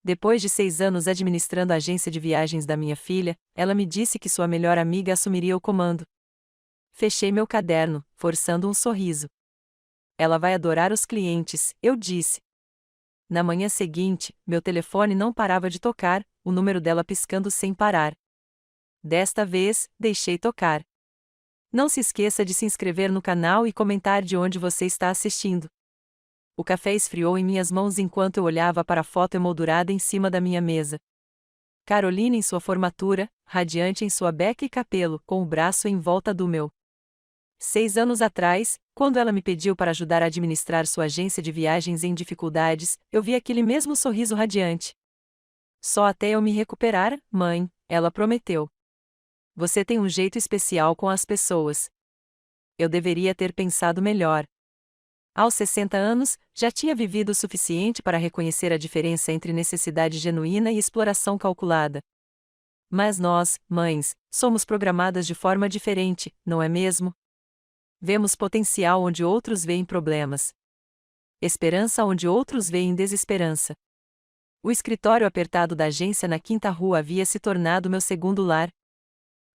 Depois de 6 anos administrando a agência de viagens da minha filha, ela me disse que sua melhor amiga assumiria o comando. Fechei meu caderno, forçando um sorriso. Ela vai adorar os clientes, eu disse. Na manhã seguinte, meu telefone não parava de tocar, o número dela piscando sem parar. Desta vez, deixei tocar. Não se esqueça de se inscrever no canal e comentar de onde você está assistindo. O café esfriou em minhas mãos enquanto eu olhava para a foto emoldurada em cima da minha mesa. Carolina em sua formatura, radiante em sua beca e cabelo, com o braço em volta do meu. 6 anos atrás, quando ela me pediu para ajudar a administrar sua agência de viagens em dificuldades, eu vi aquele mesmo sorriso radiante. Só até eu me recuperar, mãe, ela prometeu. Você tem um jeito especial com as pessoas. Eu deveria ter pensado melhor. Aos 60 anos, já tinha vivido o suficiente para reconhecer a diferença entre necessidade genuína e exploração calculada. Mas nós, mães, somos programadas de forma diferente, não é mesmo? Vemos potencial onde outros veem problemas. Esperança onde outros veem desesperança. O escritório apertado da agência na Quinta Rua havia se tornado meu segundo lar.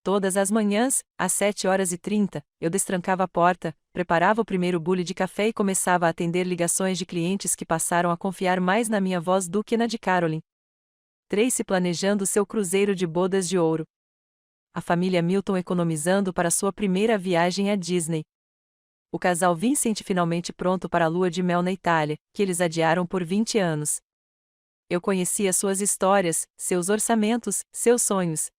Todas as manhãs, às 7h30, eu destrancava a porta, preparava o primeiro bule de café e começava a atender ligações de clientes que passaram a confiar mais na minha voz do que na de Caroline. Tracy planejando seu cruzeiro de bodas de ouro. A família Milton economizando para sua primeira viagem à Disney. O casal Vincent finalmente pronto para a lua de mel na Itália, que eles adiaram por 20 anos. Eu conhecia suas histórias, seus orçamentos, seus sonhos.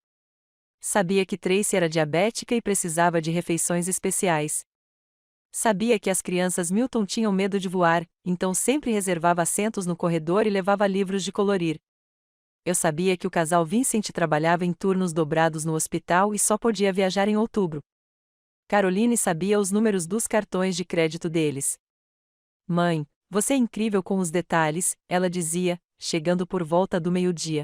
Sabia que Tracy era diabética e precisava de refeições especiais. Sabia que as crianças Milton tinham medo de voar, então sempre reservava assentos no corredor e levava livros de colorir. Eu sabia que o casal Vincent trabalhava em turnos dobrados no hospital e só podia viajar em outubro. Caroline sabia os números dos cartões de crédito deles. Mãe, você é incrível com os detalhes, ela dizia, chegando por volta do meio-dia.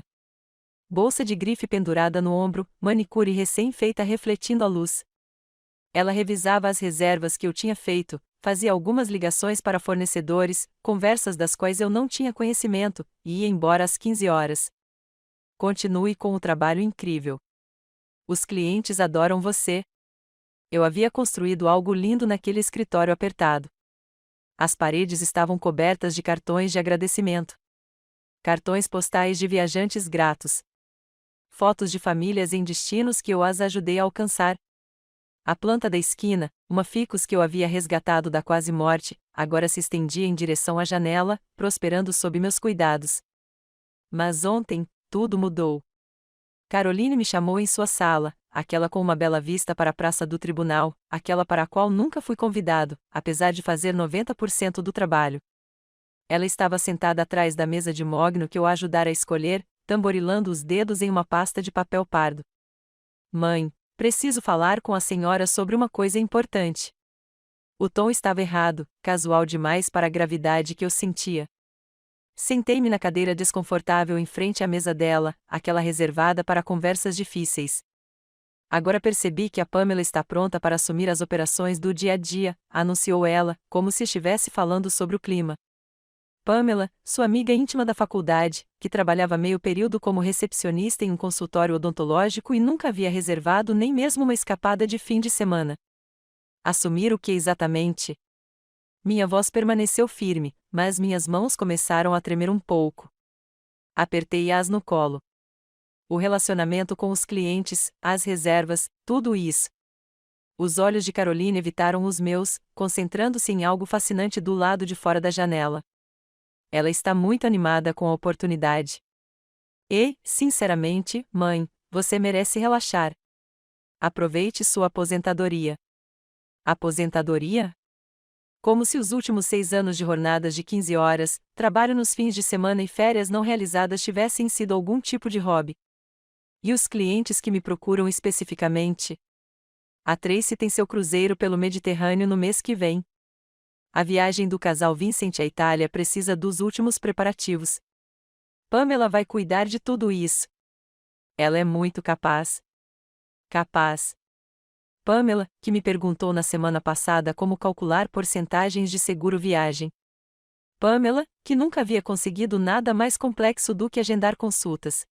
Bolsa de grife pendurada no ombro, manicure recém-feita refletindo a luz. Ela revisava as reservas que eu tinha feito, fazia algumas ligações para fornecedores, conversas das quais eu não tinha conhecimento, e ia embora às 15 horas. Continue com o trabalho incrível. Os clientes adoram você. Eu havia construído algo lindo naquele escritório apertado. As paredes estavam cobertas de cartões de agradecimento. Cartões postais de viajantes gratos. Fotos de famílias em destinos que eu as ajudei a alcançar. A planta da esquina, uma ficus que eu havia resgatado da quase morte, agora se estendia em direção à janela, prosperando sob meus cuidados. Mas ontem, tudo mudou. Caroline me chamou em sua sala, aquela com uma bela vista para a Praça do Tribunal, aquela para a qual nunca fui convidado, apesar de fazer 90% do trabalho. Ela estava sentada atrás da mesa de mogno que eu a ajudara a escolher, tamborilando os dedos em uma pasta de papel pardo. Mãe, preciso falar com a senhora sobre uma coisa importante. O tom estava errado, casual demais para a gravidade que eu sentia. Sentei-me na cadeira desconfortável em frente à mesa dela, aquela reservada para conversas difíceis. Agora percebi que a Pamela está pronta para assumir as operações do dia a dia, anunciou ela, como se estivesse falando sobre o clima. Pamela, sua amiga íntima da faculdade, que trabalhava meio período como recepcionista em um consultório odontológico e nunca havia reservado nem mesmo uma escapada de fim de semana. Assumir o que exatamente? Minha voz permaneceu firme, mas minhas mãos começaram a tremer um pouco. Apertei-as no colo. O relacionamento com os clientes, as reservas, tudo isso. Os olhos de Caroline evitaram os meus, concentrando-se em algo fascinante do lado de fora da janela. Ela está muito animada com a oportunidade. E, sinceramente, mãe, você merece relaxar. Aproveite sua aposentadoria. Aposentadoria? Como se os últimos 6 anos de jornadas de 15 horas, trabalho nos fins de semana e férias não realizadas tivessem sido algum tipo de hobby. E os clientes que me procuram especificamente? A Tracy tem seu cruzeiro pelo Mediterrâneo no mês que vem. A viagem do casal Vincent à Itália precisa dos últimos preparativos. Pamela vai cuidar de tudo isso. Ela é muito capaz. Capaz. Pamela, que me perguntou na semana passada como calcular porcentagens de seguro viagem. Pamela, que nunca havia conseguido nada mais complexo do que agendar consultas.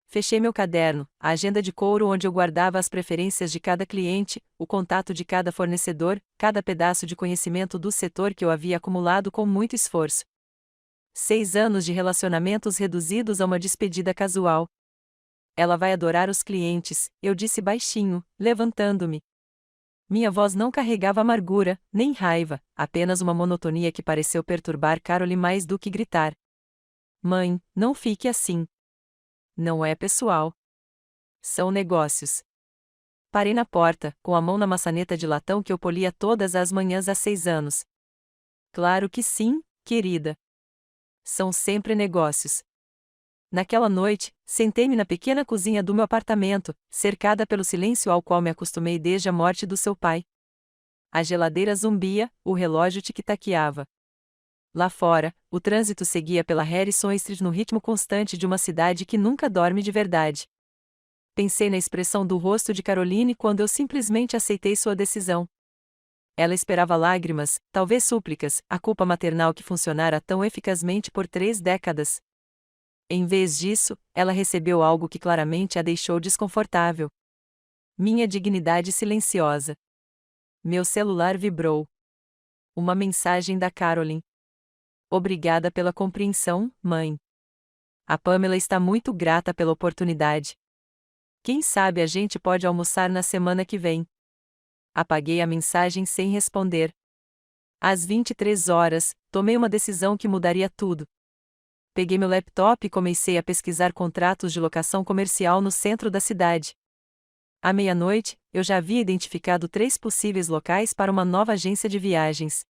Fechei meu caderno, a agenda de couro onde eu guardava as preferências de cada cliente, o contato de cada fornecedor, cada pedaço de conhecimento do setor que eu havia acumulado com muito esforço. 6 anos de relacionamentos reduzidos a uma despedida casual. Ela vai adorar os clientes, eu disse baixinho, levantando-me. Minha voz não carregava amargura, nem raiva, apenas uma monotonia que pareceu perturbar Caroline mais do que gritar. Mãe, não fique assim. Não é pessoal. São negócios. Parei na porta, com a mão na maçaneta de latão que eu polia todas as manhãs há 6 anos. Claro que sim, querida. São sempre negócios. Naquela noite, sentei-me na pequena cozinha do meu apartamento, cercada pelo silêncio ao qual me acostumei desde a morte do seu pai. A geladeira zumbia, o relógio tic-taqueava. Lá fora, o trânsito seguia pela Harrison Street no ritmo constante de uma cidade que nunca dorme de verdade. Pensei na expressão do rosto de Caroline quando eu simplesmente aceitei sua decisão. Ela esperava lágrimas, talvez súplicas, a culpa maternal que funcionara tão eficazmente por 3 décadas. Em vez disso, ela recebeu algo que claramente a deixou desconfortável. Minha dignidade silenciosa. Meu celular vibrou. Uma mensagem da Caroline. Obrigada pela compreensão, mãe. A Pamela está muito grata pela oportunidade. Quem sabe a gente pode almoçar na semana que vem. Apaguei a mensagem sem responder. Às 23 horas, tomei uma decisão que mudaria tudo. Peguei meu laptop e comecei a pesquisar contratos de locação comercial no centro da cidade. À meia-noite, eu já havia identificado 3 possíveis locais para uma nova agência de viagens.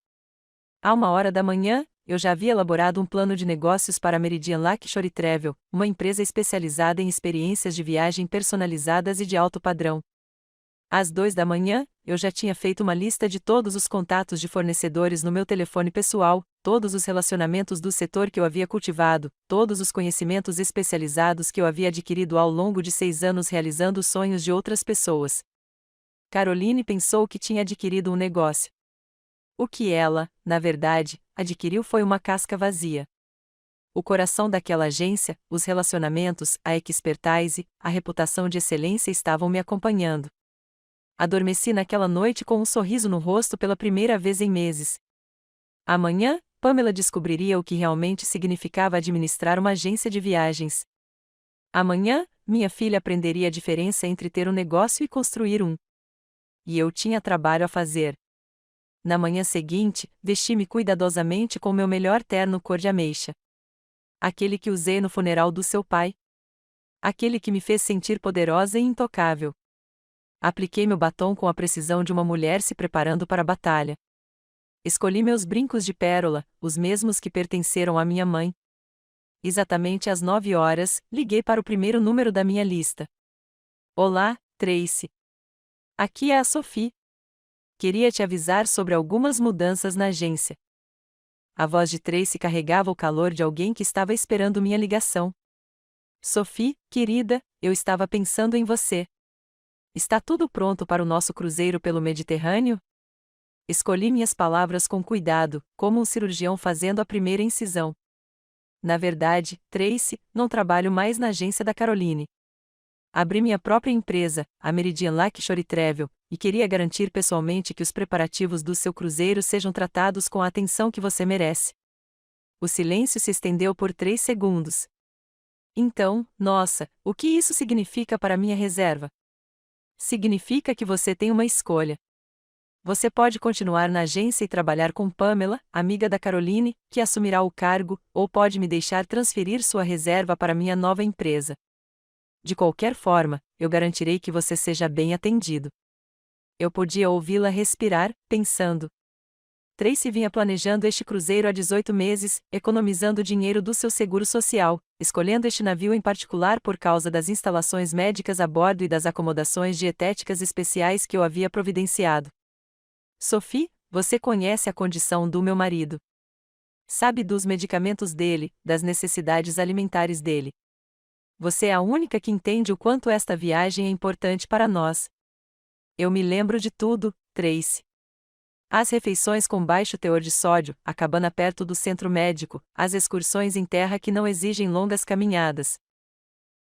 À 1 hora da manhã, eu já havia elaborado um plano de negócios para a Meridian Luxury Travel, uma empresa especializada em experiências de viagem personalizadas e de alto padrão. Às 2 da manhã, eu já tinha feito uma lista de todos os contatos de fornecedores no meu telefone pessoal, todos os relacionamentos do setor que eu havia cultivado, todos os conhecimentos especializados que eu havia adquirido ao longo de 6 anos realizando os sonhos de outras pessoas. Caroline pensou que tinha adquirido um negócio. O que ela, na verdade, adquiriu foi uma casca vazia. O coração daquela agência, os relacionamentos, a expertise, a reputação de excelência estavam me acompanhando. Adormeci naquela noite com um sorriso no rosto pela primeira vez em meses. Amanhã, Pamela descobriria o que realmente significava administrar uma agência de viagens. Amanhã, minha filha aprenderia a diferença entre ter um negócio e construir um. E eu tinha trabalho a fazer. Na manhã seguinte, vesti-me cuidadosamente com meu melhor terno cor de ameixa. Aquele que usei no funeral do seu pai. Aquele que me fez sentir poderosa e intocável. Apliquei meu batom com a precisão de uma mulher se preparando para a batalha. Escolhi meus brincos de pérola, os mesmos que pertenceram à minha mãe. Exatamente às 9 horas, liguei para o primeiro número da minha lista. Olá, Tracy. Aqui é a Sophie. Queria te avisar sobre algumas mudanças na agência. A voz de Tracy carregava o calor de alguém que estava esperando minha ligação. Sophie, querida, eu estava pensando em você. Está tudo pronto para o nosso cruzeiro pelo Mediterrâneo? Escolhi minhas palavras com cuidado, como um cirurgião fazendo a primeira incisão. Na verdade, Tracy, não trabalho mais na agência da Caroline. Abri minha própria empresa, a Meridian Luxury Travel, e queria garantir pessoalmente que os preparativos do seu cruzeiro sejam tratados com a atenção que você merece. O silêncio se estendeu por 3 segundos. Então, nossa, o que isso significa para minha reserva? Significa que você tem uma escolha. Você pode continuar na agência e trabalhar com Pamela, amiga da Caroline, que assumirá o cargo, ou pode me deixar transferir sua reserva para minha nova empresa. De qualquer forma, eu garantirei que você seja bem atendido. Eu podia ouvi-la respirar, pensando. Tracy vinha planejando este cruzeiro há 18 meses, economizando dinheiro do seu seguro social, escolhendo este navio em particular por causa das instalações médicas a bordo e das acomodações dietéticas especiais que eu havia providenciado. Sophie, você conhece a condição do meu marido. Sabe dos medicamentos dele, das necessidades alimentares dele. Você é a única que entende o quanto esta viagem é importante para nós. Eu me lembro de tudo, Tracy. As refeições com baixo teor de sódio, a cabana perto do centro médico, as excursões em terra que não exigem longas caminhadas.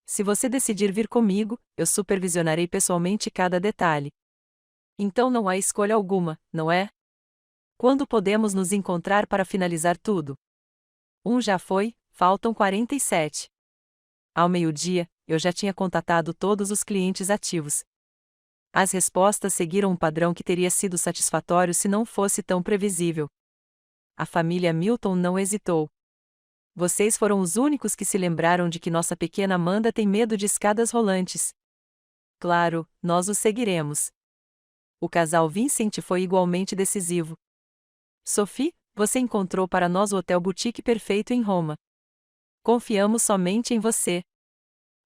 Se você decidir vir comigo, eu supervisionarei pessoalmente cada detalhe. Então não há escolha alguma, não é? Quando podemos nos encontrar para finalizar tudo? Já foi, faltam 47. Ao meio-dia, eu já tinha contatado todos os clientes ativos. As respostas seguiram um padrão que teria sido satisfatório se não fosse tão previsível. A família Milton não hesitou. Vocês foram os únicos que se lembraram de que nossa pequena Amanda tem medo de escadas rolantes. Claro, nós os seguiremos. O casal Vincent foi igualmente decisivo. Sophie, você encontrou para nós o hotel boutique perfeito em Roma. Confiamos somente em você.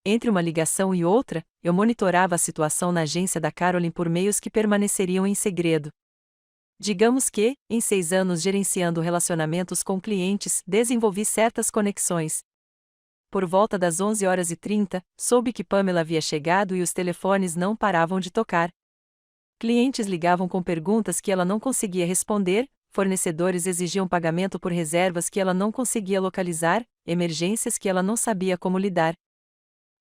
Entre uma ligação e outra, eu monitorava a situação na agência da Caroline por meios que permaneceriam em segredo. Digamos que, em 6 anos gerenciando relacionamentos com clientes, desenvolvi certas conexões. Por volta das 11h30, soube que Pamela havia chegado e os telefones não paravam de tocar. Clientes ligavam com perguntas que ela não conseguia responder, fornecedores exigiam pagamento por reservas que ela não conseguia localizar, emergências que ela não sabia como lidar.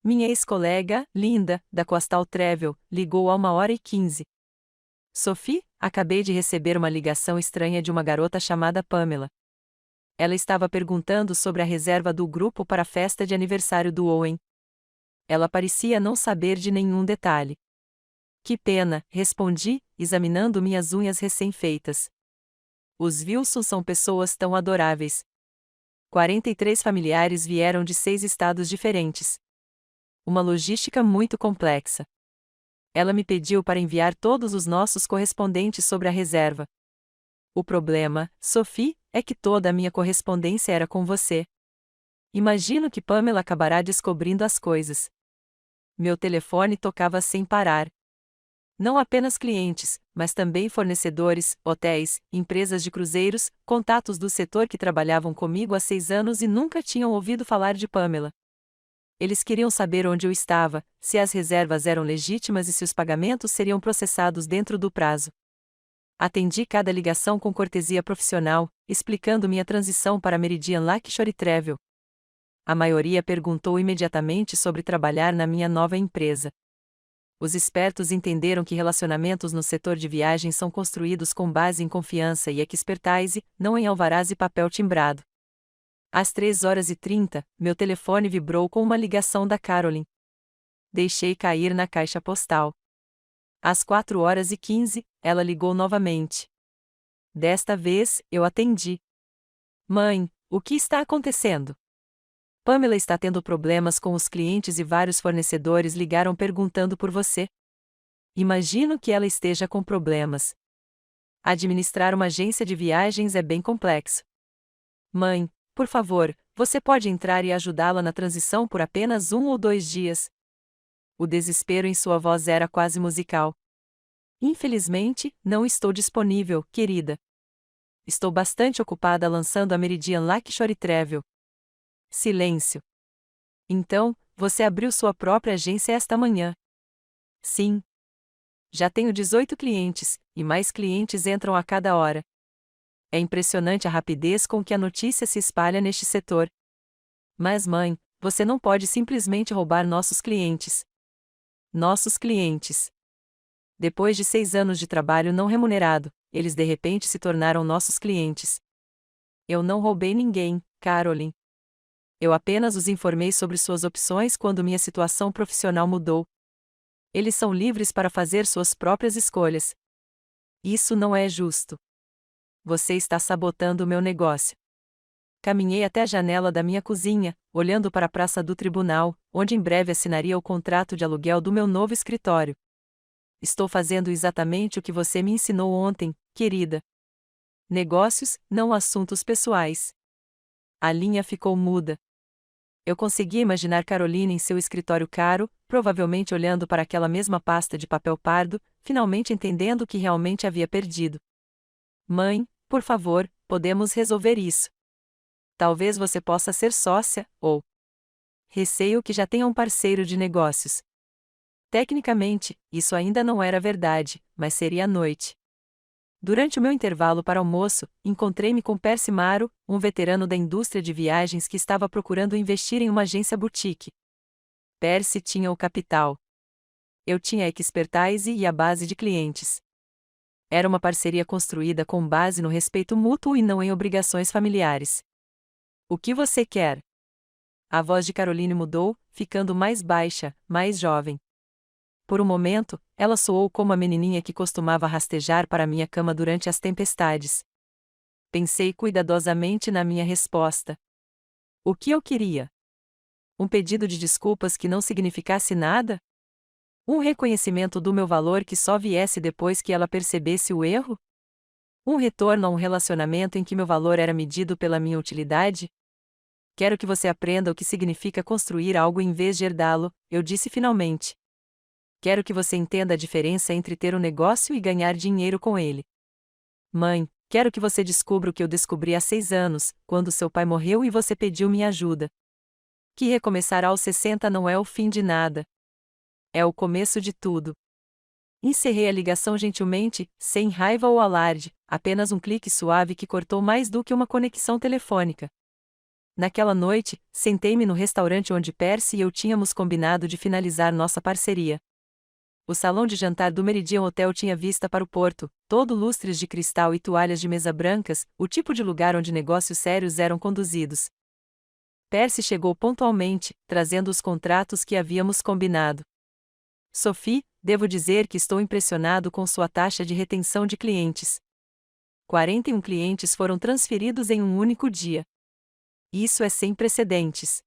Minha ex-colega, Linda, da Coastal Travel, ligou a 1h15. Sophie, acabei de receber uma ligação estranha de uma garota chamada Pamela. Ela estava perguntando sobre a reserva do grupo para a festa de aniversário do Owen. Ela parecia não saber de nenhum detalhe. Que pena, respondi, examinando minhas unhas recém-feitas. Os Wilson são pessoas tão adoráveis. 43 familiares vieram de 6 estados diferentes. Uma logística muito complexa. Ela me pediu para enviar todos os nossos correspondentes sobre a reserva. O problema, Sophie, é que toda a minha correspondência era com você. Imagino que Pamela acabará descobrindo as coisas. Meu telefone tocava sem parar. Não apenas clientes, mas também fornecedores, hotéis, empresas de cruzeiros, contatos do setor que trabalhavam comigo há 6 anos e nunca tinham ouvido falar de Pamela. Eles queriam saber onde eu estava, se as reservas eram legítimas e se os pagamentos seriam processados dentro do prazo. Atendi cada ligação com cortesia profissional, explicando minha transição para Meridian Lakeshore Travel. A maioria perguntou imediatamente sobre trabalhar na minha nova empresa. Os espertos entenderam que relacionamentos no setor de viagens são construídos com base em confiança e expertise, não em alvarás e papel timbrado. Às 3h30, meu telefone vibrou com uma ligação da Caroline. Deixei cair na caixa postal. Às 4h15, ela ligou novamente. Desta vez, eu atendi. Mãe, o que está acontecendo? Pamela está tendo problemas com os clientes e vários fornecedores ligaram perguntando por você. Imagino que ela esteja com problemas. Administrar uma agência de viagens é bem complexo. Mãe, por favor, você pode entrar e ajudá-la na transição por apenas 1 ou 2 dias. O desespero em sua voz era quase musical. Infelizmente, não estou disponível, querida. Estou bastante ocupada lançando a Meridian Lakeshore Travel. Silêncio. Então, você abriu sua própria agência esta manhã? Sim. Já tenho 18 clientes, e mais clientes entram a cada hora. É impressionante a rapidez com que a notícia se espalha neste setor. Mas, mãe, você não pode simplesmente roubar nossos clientes. Nossos clientes. Depois de 6 anos de trabalho não remunerado, eles de repente se tornaram nossos clientes. Eu não roubei ninguém, Caroline. Eu apenas os informei sobre suas opções quando minha situação profissional mudou. Eles são livres para fazer suas próprias escolhas. Isso não é justo. Você está sabotando o meu negócio. Caminhei até a janela da minha cozinha, olhando para a praça do tribunal, onde em breve assinaria o contrato de aluguel do meu novo escritório. Estou fazendo exatamente o que você me ensinou ontem, querida. Negócios, não assuntos pessoais. A linha ficou muda. Eu conseguia imaginar Carolina em seu escritório caro, provavelmente olhando para aquela mesma pasta de papel pardo, finalmente entendendo o que realmente havia perdido. Mãe, por favor, podemos resolver isso. Talvez você possa ser sócia, ou... Receio que já tenha um parceiro de negócios. Tecnicamente, isso ainda não era verdade, mas seria à noite. Durante o meu intervalo para almoço, encontrei-me com Percy Maro, um veterano da indústria de viagens que estava procurando investir em uma agência boutique. Percy tinha o capital. Eu tinha a expertise e a base de clientes. Era uma parceria construída com base no respeito mútuo e não em obrigações familiares. O que você quer? A voz de Caroline mudou, ficando mais baixa, mais jovem. Por um momento, ela soou como a menininha que costumava rastejar para minha cama durante as tempestades. Pensei cuidadosamente na minha resposta. O que eu queria? Um pedido de desculpas que não significasse nada? Um reconhecimento do meu valor que só viesse depois que ela percebesse o erro? Um retorno a um relacionamento em que meu valor era medido pela minha utilidade? Quero que você aprenda o que significa construir algo em vez de herdá-lo, eu disse finalmente. Quero que você entenda a diferença entre ter um negócio e ganhar dinheiro com ele. Mãe, quero que você descubra o que eu descobri há 6 anos, quando seu pai morreu e você pediu minha ajuda. Que recomeçar aos 60 não é o fim de nada. É o começo de tudo. Encerrei a ligação gentilmente, sem raiva ou alarde, apenas um clique suave que cortou mais do que uma conexão telefônica. Naquela noite, sentei-me no restaurante onde Percy e eu tínhamos combinado de finalizar nossa parceria. O salão de jantar do Meridian Hotel tinha vista para o porto, todo lustres de cristal e toalhas de mesa brancas, o tipo de lugar onde negócios sérios eram conduzidos. Percy chegou pontualmente, trazendo os contratos que havíamos combinado. Sophie, devo dizer que estou impressionado com sua taxa de retenção de clientes. 41 clientes foram transferidos em um único dia. Isso é sem precedentes.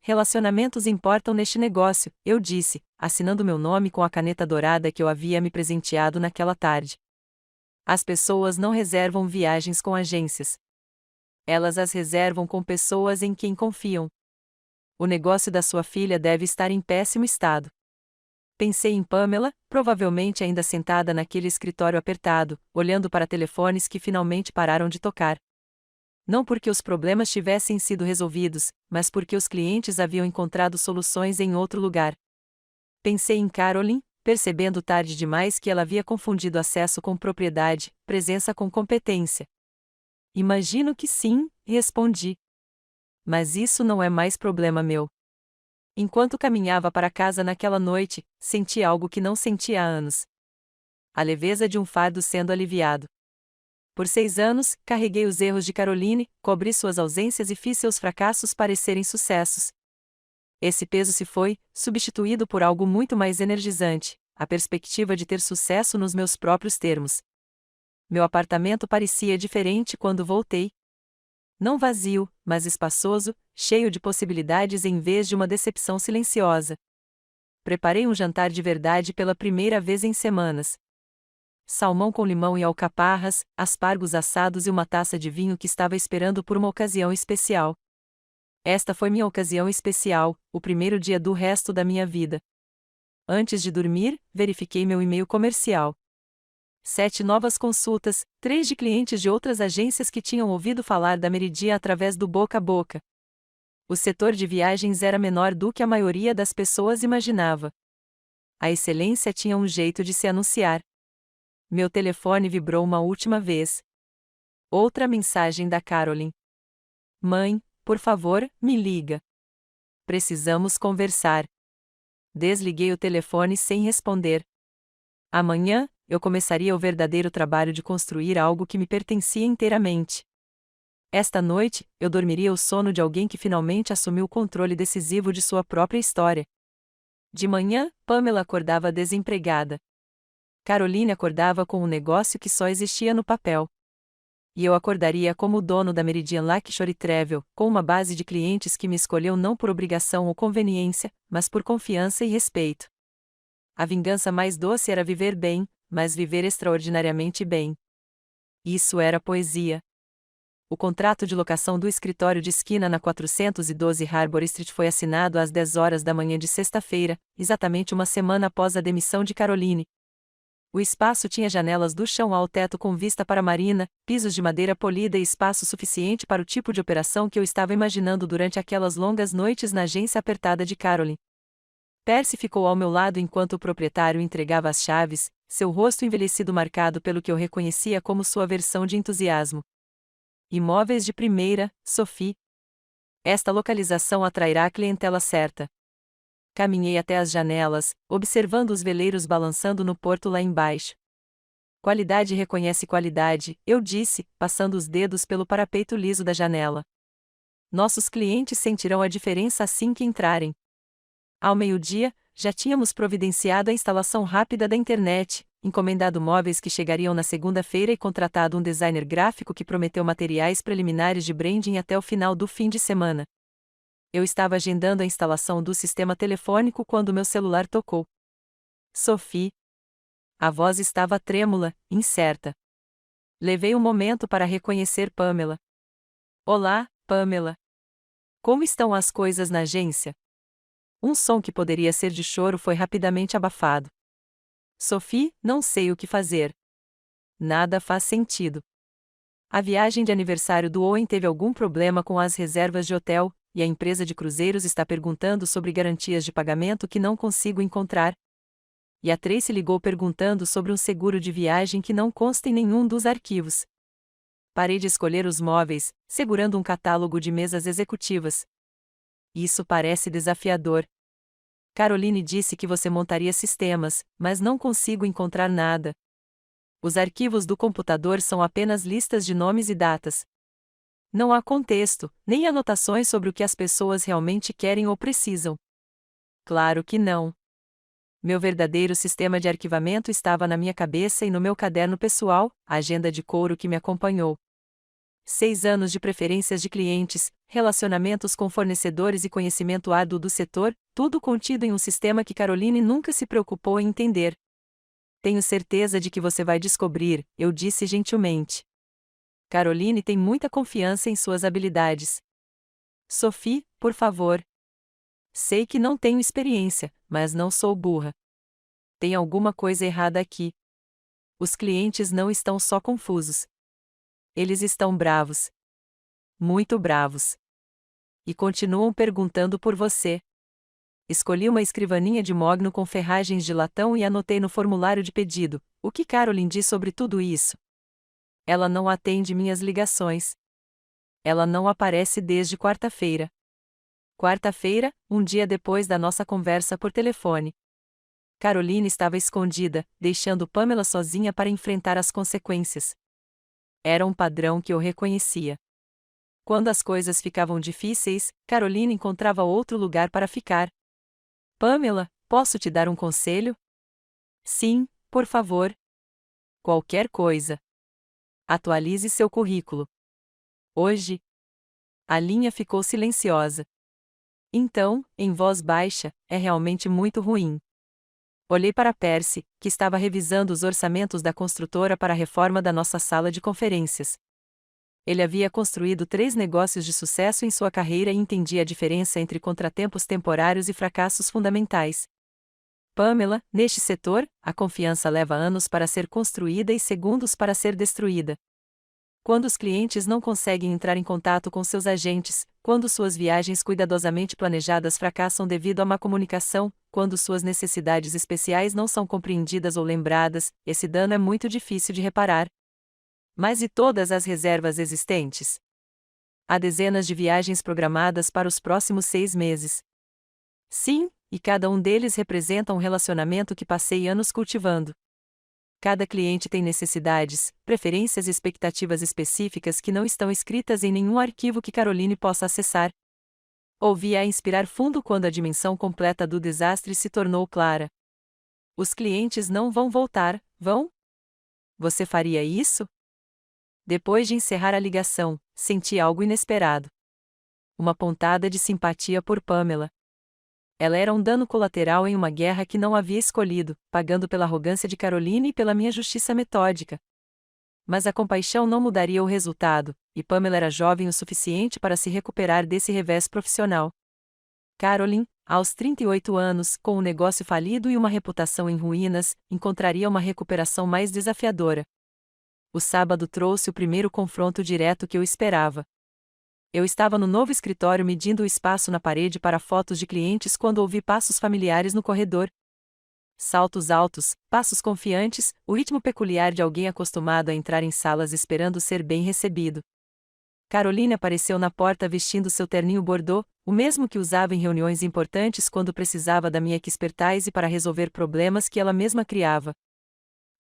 Relacionamentos importam neste negócio, eu disse, assinando meu nome com a caneta dourada que eu havia me presenteado naquela tarde. As pessoas não reservam viagens com agências. Elas as reservam com pessoas em quem confiam. O negócio da sua filha deve estar em péssimo estado. Pensei em Pamela, provavelmente ainda sentada naquele escritório apertado, olhando para telefones que finalmente pararam de tocar. Não porque os problemas tivessem sido resolvidos, mas porque os clientes haviam encontrado soluções em outro lugar. Pensei em Caroline, percebendo tarde demais que ela havia confundido acesso com propriedade, presença com competência. Imagino que sim, respondi. Mas isso não é mais problema meu. Enquanto caminhava para casa naquela noite, senti algo que não sentia há anos. A leveza de um fardo sendo aliviado. Por 6 anos, carreguei os erros de Caroline, cobri suas ausências e fiz seus fracassos parecerem sucessos. Esse peso se foi, substituído por algo muito mais energizante, a perspectiva de ter sucesso nos meus próprios termos. Meu apartamento parecia diferente quando voltei. Não vazio, mas espaçoso, cheio de possibilidades em vez de uma decepção silenciosa. Preparei um jantar de verdade pela primeira vez em semanas. Salmão com limão e alcaparras, aspargos assados e uma taça de vinho que estava esperando por uma ocasião especial. Esta foi minha ocasião especial, o primeiro dia do resto da minha vida. Antes de dormir, verifiquei meu e-mail comercial. 7 novas consultas, 3 de clientes de outras agências que tinham ouvido falar da Meridian através do boca a boca. O setor de viagens era menor do que a maioria das pessoas imaginava. A excelência tinha um jeito de se anunciar. Meu telefone vibrou uma última vez. Outra mensagem da Caroline. Mãe, por favor, me liga. Precisamos conversar. Desliguei o telefone sem responder. Amanhã, eu começaria o verdadeiro trabalho de construir algo que me pertencia inteiramente. Esta noite, eu dormiria o sono de alguém que finalmente assumiu o controle decisivo de sua própria história. De manhã, Pamela acordava desempregada. Caroline acordava com um negócio que só existia no papel. E eu acordaria como o dono da Meridian Lakeshore Travel, com uma base de clientes que me escolheu não por obrigação ou conveniência, mas por confiança e respeito. A vingança mais doce era viver bem, mas viver extraordinariamente bem. Isso era poesia. O contrato de locação do escritório de esquina na 412 Harbour Street foi assinado às 10 horas da manhã de sexta-feira, exatamente uma semana após a demissão de Caroline. O espaço tinha janelas do chão ao teto com vista para a marina, pisos de madeira polida e espaço suficiente para o tipo de operação que eu estava imaginando durante aquelas longas noites na agência apertada de Caroline. Percy ficou ao meu lado enquanto o proprietário entregava as chaves, seu rosto envelhecido marcado pelo que eu reconhecia como sua versão de entusiasmo. Imóveis de primeira, Sophie. Esta localização atrairá a clientela certa. Caminhei até as janelas, observando os veleiros balançando no porto lá embaixo. Qualidade reconhece qualidade, eu disse, passando os dedos pelo parapeito liso da janela. Nossos clientes sentirão a diferença assim que entrarem. Ao meio-dia, já tínhamos providenciado a instalação rápida da internet, encomendado móveis que chegariam na segunda-feira e contratado um designer gráfico que prometeu materiais preliminares de branding até o final do fim de semana. Eu estava agendando a instalação do sistema telefônico quando meu celular tocou. Sophie. A voz estava trêmula, incerta. Levei um momento para reconhecer Pamela. Olá, Pamela. Como estão as coisas na agência? Um som que poderia ser de choro foi rapidamente abafado. Sophie, não sei o que fazer. Nada faz sentido. A viagem de aniversário do Owen teve algum problema com as reservas de hotel, e a empresa de cruzeiros está perguntando sobre garantias de pagamento que não consigo encontrar. E a Tracy ligou perguntando sobre um seguro de viagem que não consta em nenhum dos arquivos. Parei de escolher os móveis, segurando um catálogo de mesas executivas. Isso parece desafiador. Caroline disse que você montaria sistemas, mas não consigo encontrar nada. Os arquivos do computador são apenas listas de nomes e datas. Não há contexto, nem anotações sobre o que as pessoas realmente querem ou precisam. Claro que não. Meu verdadeiro sistema de arquivamento estava na minha cabeça e no meu caderno pessoal, a agenda de couro que me acompanhou. 6 anos de preferências de clientes, relacionamentos com fornecedores e conhecimento árduo do setor, tudo contido em um sistema que Caroline nunca se preocupou em entender. Tenho certeza de que você vai descobrir, eu disse gentilmente. Caroline tem muita confiança em suas habilidades. Sophie, por favor. Sei que não tenho experiência, mas não sou burra. Tem alguma coisa errada aqui. Os clientes não estão só confusos. Eles estão bravos. Muito bravos. E continuam perguntando por você. Escolhi uma escrivaninha de mogno com ferragens de latão e anotei no formulário de pedido: o que Caroline diz sobre tudo isso? Ela não atende minhas ligações. Ela não aparece desde quarta-feira. Quarta-feira, um dia depois da nossa conversa por telefone. Caroline estava escondida, deixando Pamela sozinha para enfrentar as consequências. Era um padrão que eu reconhecia. Quando as coisas ficavam difíceis, Caroline encontrava outro lugar para ficar. Pamela, posso te dar um conselho? Sim, por favor. Qualquer coisa. Atualize seu currículo. Hoje. A linha ficou silenciosa. Então, em voz baixa, é realmente muito ruim. Olhei para Percy, que estava revisando os orçamentos da construtora para a reforma da nossa sala de conferências. Ele havia construído 3 negócios de sucesso em sua carreira e entendia a diferença entre contratempos temporários e fracassos fundamentais. Pamela, neste setor, a confiança leva anos para ser construída e segundos para ser destruída. Quando os clientes não conseguem entrar em contato com seus agentes, quando suas viagens cuidadosamente planejadas fracassam devido a má comunicação, quando suas necessidades especiais não são compreendidas ou lembradas, esse dano é muito difícil de reparar. Mas e todas as reservas existentes? Há dezenas de viagens programadas para os próximos 6 meses. Sim, e cada um deles representa um relacionamento que passei anos cultivando. Cada cliente tem necessidades, preferências e expectativas específicas que não estão escritas em nenhum arquivo que Caroline possa acessar. Ouvi-a inspirar fundo quando a dimensão completa do desastre se tornou clara. Os clientes não vão voltar, vão? Você faria isso? Depois de encerrar a ligação, senti algo inesperado. Uma pontada de simpatia por Pamela. Ela era um dano colateral em uma guerra que não havia escolhido, pagando pela arrogância de Caroline e pela minha justiça metódica. Mas a compaixão não mudaria o resultado, e Pamela era jovem o suficiente para se recuperar desse revés profissional. Caroline, aos 38 anos, com um negócio falido e uma reputação em ruínas, encontraria uma recuperação mais desafiadora. O sábado trouxe o primeiro confronto direto que eu esperava. Eu estava no novo escritório medindo o espaço na parede para fotos de clientes quando ouvi passos familiares no corredor. Saltos altos, passos confiantes, o ritmo peculiar de alguém acostumado a entrar em salas esperando ser bem recebido. Caroline apareceu na porta vestindo seu terninho bordô, o mesmo que usava em reuniões importantes quando precisava da minha expertise para resolver problemas que ela mesma criava.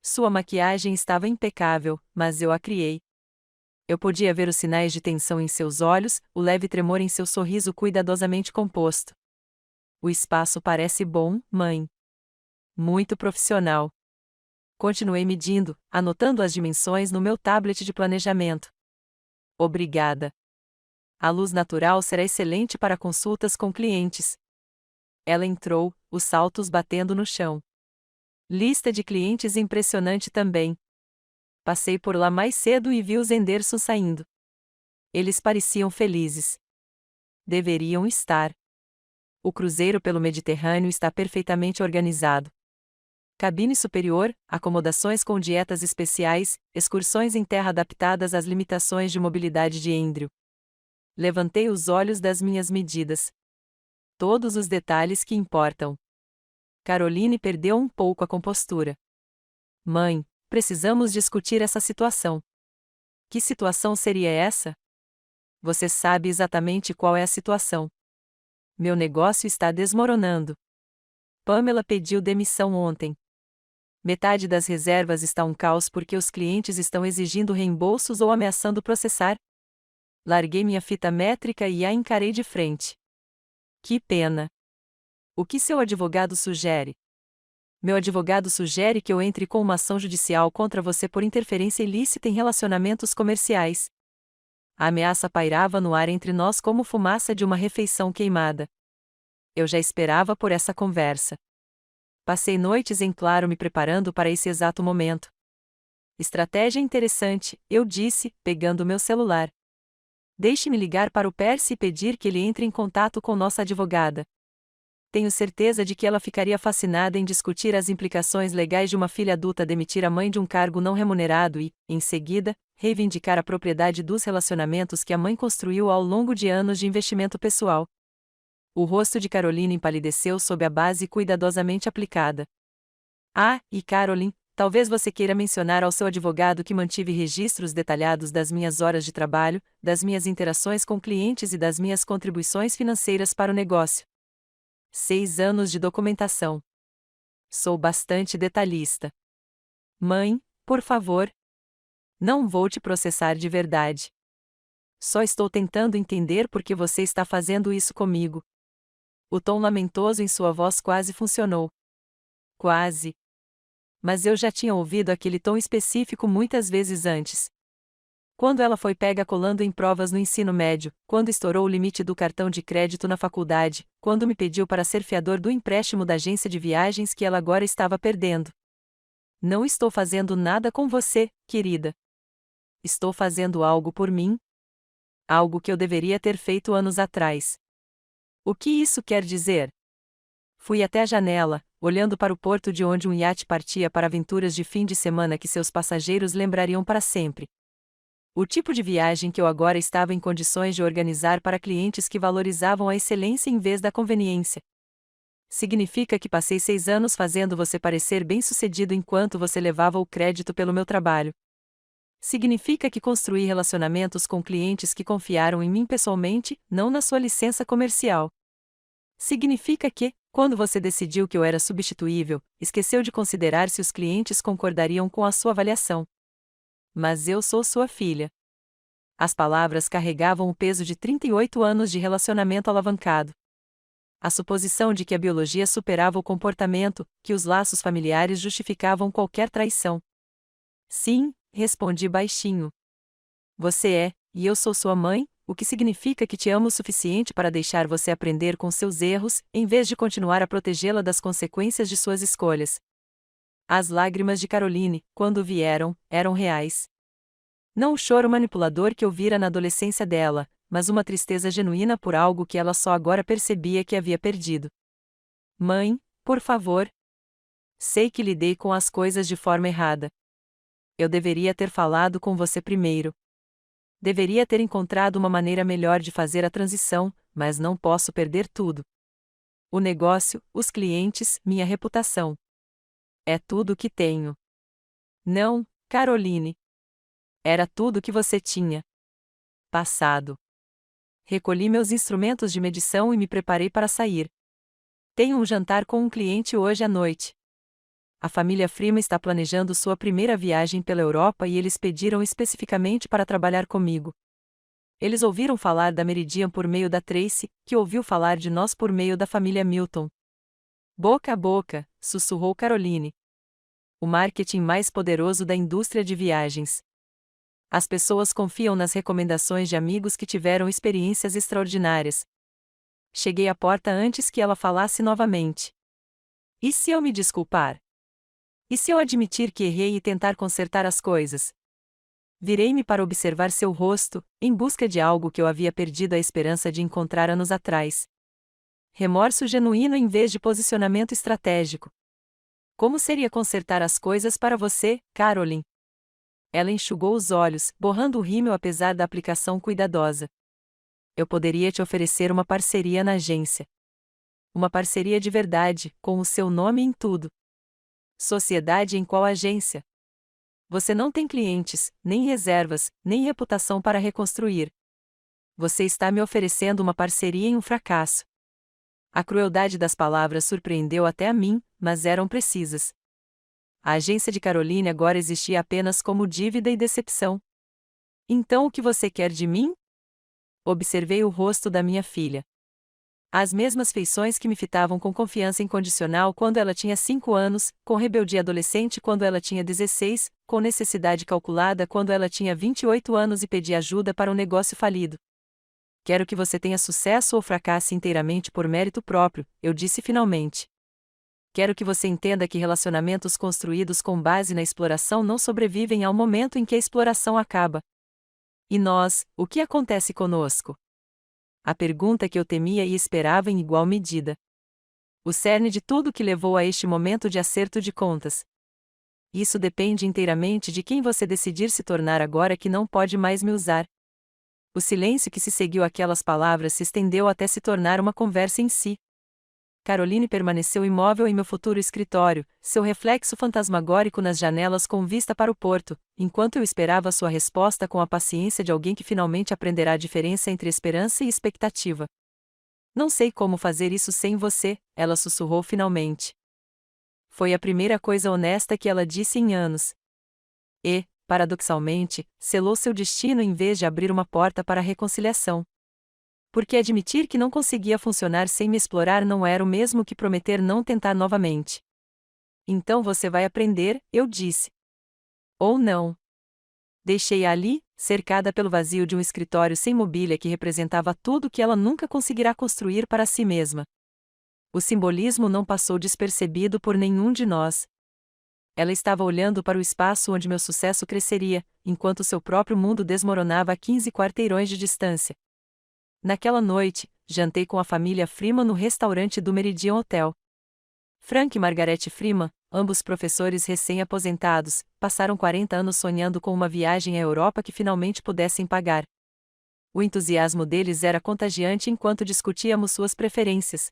Sua maquiagem estava impecável, mas eu a criei. Eu podia ver os sinais de tensão em seus olhos, o leve tremor em seu sorriso cuidadosamente composto. O espaço parece bom, mãe. Muito profissional. Continuei medindo, anotando as dimensões no meu tablet de planejamento. Obrigada. A luz natural será excelente para consultas com clientes. Ela entrou, os saltos batendo no chão. Lista de clientes impressionante também. Passei por lá mais cedo e vi os Henderson saindo. Eles pareciam felizes. Deveriam estar. O cruzeiro pelo Mediterrâneo está perfeitamente organizado. Cabine superior, acomodações com dietas especiais, excursões em terra adaptadas às limitações de mobilidade de Andrew. Levantei os olhos das minhas medidas. Todos os detalhes que importam. Caroline perdeu um pouco a compostura. Mãe, precisamos discutir essa situação. Que situação seria essa? Você sabe exatamente qual é a situação. Meu negócio está desmoronando. Pamela pediu demissão ontem. Metade das reservas está um caos porque os clientes estão exigindo reembolsos ou ameaçando processar. Larguei minha fita métrica e a encarei de frente. Que pena. O que seu advogado sugere? Meu advogado sugere que eu entre com uma ação judicial contra você por interferência ilícita em relacionamentos comerciais. A ameaça pairava no ar entre nós como fumaça de uma refeição queimada. Eu já esperava por essa conversa. Passei noites em claro me preparando para esse exato momento. Estratégia interessante, eu disse, pegando meu celular. Deixe-me ligar para o Percy e pedir que ele entre em contato com nossa advogada. Tenho certeza de que ela ficaria fascinada em discutir as implicações legais de uma filha adulta demitir a mãe de um cargo não remunerado e, em seguida, reivindicar a propriedade dos relacionamentos que a mãe construiu ao longo de anos de investimento pessoal. O rosto de Caroline empalideceu sob a base cuidadosamente aplicada. Ah, e Caroline, talvez você queira mencionar ao seu advogado que mantive registros detalhados das minhas horas de trabalho, das minhas interações com clientes e das minhas contribuições financeiras para o negócio. 6 anos de documentação. Sou bastante detalhista. Mãe, por favor. Não vou te processar de verdade. Só estou tentando entender por que você está fazendo isso comigo. O tom lamentoso em sua voz quase funcionou. Quase. Mas eu já tinha ouvido aquele tom específico muitas vezes antes. Quando ela foi pega colando em provas no ensino médio, quando estourou o limite do cartão de crédito na faculdade, quando me pediu para ser fiador do empréstimo da agência de viagens que ela agora estava perdendo. Não estou fazendo nada com você, querida. Estou fazendo algo por mim. Algo que eu deveria ter feito anos atrás. O que isso quer dizer? Fui até a janela, olhando para o porto de onde um iate partia para aventuras de fim de semana que seus passageiros lembrariam para sempre. O tipo de viagem que eu agora estava em condições de organizar para clientes que valorizavam a excelência em vez da conveniência. Significa que passei 6 anos fazendo você parecer bem-sucedido enquanto você levava o crédito pelo meu trabalho. Significa que construí relacionamentos com clientes que confiaram em mim pessoalmente, não na sua licença comercial. Significa que, quando você decidiu que eu era substituível, esqueceu de considerar se os clientes concordariam com a sua avaliação. Mas eu sou sua filha. As palavras carregavam o peso de 38 anos de relacionamento alavancado. A suposição de que a biologia superava o comportamento, que os laços familiares justificavam qualquer traição. Sim, respondi baixinho. Você é, e eu sou sua mãe, o que significa que te amo o suficiente para deixar você aprender com seus erros, em vez de continuar a protegê-la das consequências de suas escolhas. As lágrimas de Caroline, quando vieram, eram reais. Não o choro manipulador que eu vira na adolescência dela, mas uma tristeza genuína por algo que ela só agora percebia que havia perdido. Mãe, por favor. Sei que lidei com as coisas de forma errada. Eu deveria ter falado com você primeiro. Deveria ter encontrado uma maneira melhor de fazer a transição, mas não posso perder tudo. O negócio, os clientes, minha reputação. É tudo o que tenho. Não, Caroline. Era tudo o que você tinha. Passado. Recolhi meus instrumentos de medição e me preparei para sair. Tenho um jantar com um cliente hoje à noite. A família Freeman está planejando sua primeira viagem pela Europa e eles pediram especificamente para trabalhar comigo. Eles ouviram falar da Meridian por meio da Tracy, que ouviu falar de nós por meio da família Milton. Boca a boca, sussurrou Caroline. O marketing mais poderoso da indústria de viagens. As pessoas confiam nas recomendações de amigos que tiveram experiências extraordinárias. Cheguei à porta antes que ela falasse novamente. E se eu me desculpar? E se eu admitir que errei e tentar consertar as coisas? Virei-me para observar seu rosto, em busca de algo que eu havia perdido a esperança de encontrar anos atrás. Remorso genuíno em vez de posicionamento estratégico. Como seria consertar as coisas para você, Caroline? Ela enxugou os olhos, borrando o rímel apesar da aplicação cuidadosa. Eu poderia te oferecer uma parceria na agência. Uma parceria de verdade, com o seu nome em tudo. Sociedade em qual agência? Você não tem clientes, nem reservas, nem reputação para reconstruir. Você está me oferecendo uma parceria em um fracasso. A crueldade das palavras surpreendeu até a mim, mas eram precisas. A agência de Caroline agora existia apenas como dívida e decepção. Então o que você quer de mim? Observei o rosto da minha filha. As mesmas feições que me fitavam com confiança incondicional quando ela tinha 5 anos, com rebeldia adolescente quando ela tinha 16, com necessidade calculada quando ela tinha 28 anos e pedia ajuda para um negócio falido. Quero que você tenha sucesso ou fracasse inteiramente por mérito próprio, eu disse finalmente. Quero que você entenda que relacionamentos construídos com base na exploração não sobrevivem ao momento em que a exploração acaba. E nós, o que acontece conosco? A pergunta que eu temia e esperava em igual medida. O cerne de tudo que levou a este momento de acerto de contas. Isso depende inteiramente de quem você decidir se tornar agora que não pode mais me usar. O silêncio que se seguiu àquelas palavras se estendeu até se tornar uma conversa em si. Caroline permaneceu imóvel em meu futuro escritório, seu reflexo fantasmagórico nas janelas com vista para o porto, enquanto eu esperava sua resposta com a paciência de alguém que finalmente aprenderá a diferença entre esperança e expectativa. Não sei como fazer isso sem você, ela sussurrou finalmente. Foi a primeira coisa honesta que ela disse em anos. E, paradoxalmente, selou seu destino em vez de abrir uma porta para a reconciliação. Porque admitir que não conseguia funcionar sem me explorar não era o mesmo que prometer não tentar novamente. Então você vai aprender, eu disse. Ou não. Deixei-a ali, cercada pelo vazio de um escritório sem mobília que representava tudo que ela nunca conseguirá construir para si mesma. O simbolismo não passou despercebido por nenhum de nós. Ela estava olhando para o espaço onde meu sucesso cresceria, enquanto seu próprio mundo desmoronava a 15 quarteirões de distância. Naquela noite, jantei com a família Freeman no restaurante do Meridian Hotel. Frank e Margaret Freeman, ambos professores recém-aposentados, passaram 40 anos sonhando com uma viagem à Europa que finalmente pudessem pagar. O entusiasmo deles era contagiante enquanto discutíamos suas preferências.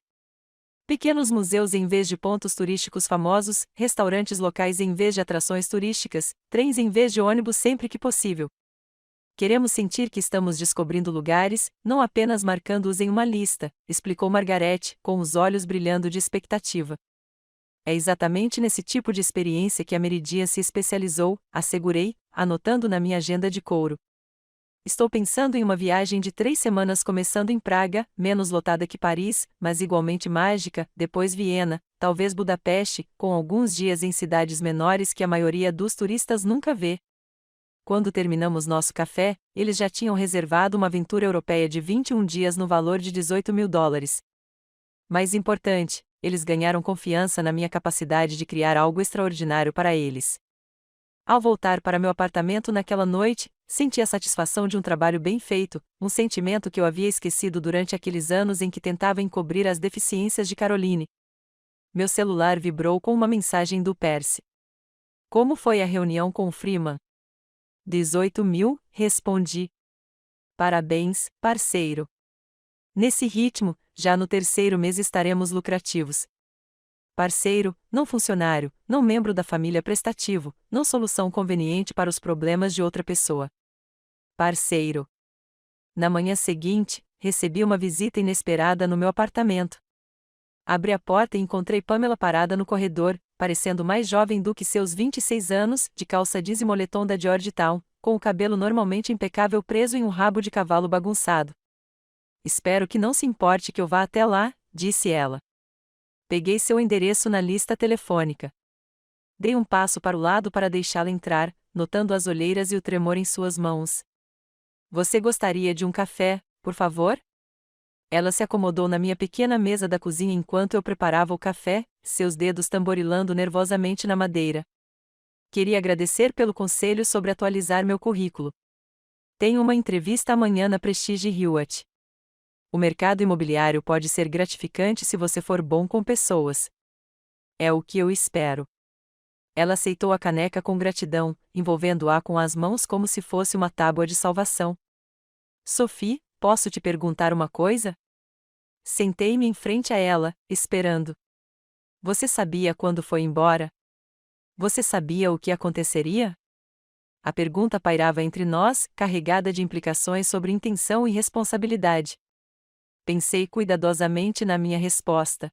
Pequenos museus em vez de pontos turísticos famosos, restaurantes locais em vez de atrações turísticas, trens em vez de ônibus sempre que possível. Queremos sentir que estamos descobrindo lugares, não apenas marcando-os em uma lista, explicou Margaret, com os olhos brilhando de expectativa. É exatamente nesse tipo de experiência que a Meridian se especializou, assegurei, anotando na minha agenda de couro. Estou pensando em uma viagem de 3 semanas começando em Praga, menos lotada que Paris, mas igualmente mágica, depois Viena, talvez Budapeste, com alguns dias em cidades menores que a maioria dos turistas nunca vê. Quando terminamos nosso café, eles já tinham reservado uma aventura europeia de 21 dias no valor de $18.000. Mais importante, eles ganharam confiança na minha capacidade de criar algo extraordinário para eles. Ao voltar para meu apartamento naquela noite, senti a satisfação de um trabalho bem feito, um sentimento que eu havia esquecido durante aqueles anos em que tentava encobrir as deficiências de Caroline. Meu celular vibrou com uma mensagem do Percy. Como foi a reunião com o Freeman? 18.000, respondi. Parabéns, parceiro. Nesse ritmo, já no 3º mês estaremos lucrativos. parceiro, não funcionário, não membro da família prestativo, não solução conveniente para os problemas de outra pessoa. Parceiro. Na manhã seguinte, recebi uma visita inesperada no meu apartamento. Abri a porta e encontrei Pamela parada no corredor, parecendo mais jovem do que seus 26 anos, de calça jeans e moletom da Georgetown, com o cabelo normalmente impecável preso em um rabo de cavalo bagunçado. Espero que não se importe que eu vá até lá, disse ela. Peguei seu endereço na lista telefônica. Dei um passo para o lado para deixá-la entrar, notando as olheiras e o tremor em suas mãos. Você gostaria de um café, por favor? Ela se acomodou na minha pequena mesa da cozinha enquanto eu preparava o café, seus dedos tamborilando nervosamente na madeira. Queria agradecer pelo conselho sobre atualizar meu currículo. Tenho uma entrevista amanhã na Prestige Hewitt. O mercado imobiliário pode ser gratificante se você for bom com pessoas. É o que eu espero. Ela aceitou a caneca com gratidão, envolvendo-a com as mãos como se fosse uma tábua de salvação. Sophie, posso te perguntar uma coisa? Sentei-me em frente a ela, esperando. Você sabia quando foi embora? Você sabia o que aconteceria? A pergunta pairava entre nós, carregada de implicações sobre intenção e responsabilidade. Pensei cuidadosamente na minha resposta.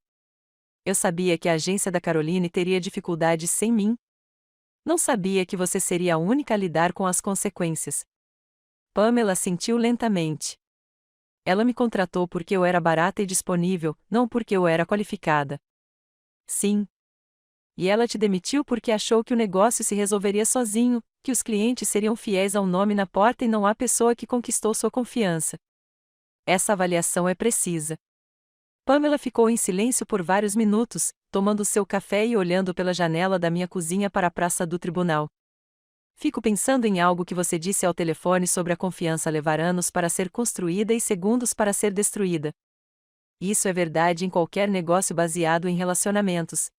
Eu sabia que a agência da Caroline teria dificuldades sem mim. Não sabia que você seria a única a lidar com as consequências. Pamela assentiu lentamente. Ela me contratou porque eu era barata e disponível, não porque eu era qualificada. Sim. E ela te demitiu porque achou que o negócio se resolveria sozinho, que os clientes seriam fiéis ao nome na porta e não à pessoa que conquistou sua confiança. Essa avaliação é precisa. Pamela ficou em silêncio por vários minutos, tomando seu café e olhando pela janela da minha cozinha para a praça do tribunal. Fico pensando em algo que você disse ao telefone sobre a confiança levar anos para ser construída e segundos para ser destruída. Isso é verdade em qualquer negócio baseado em relacionamentos.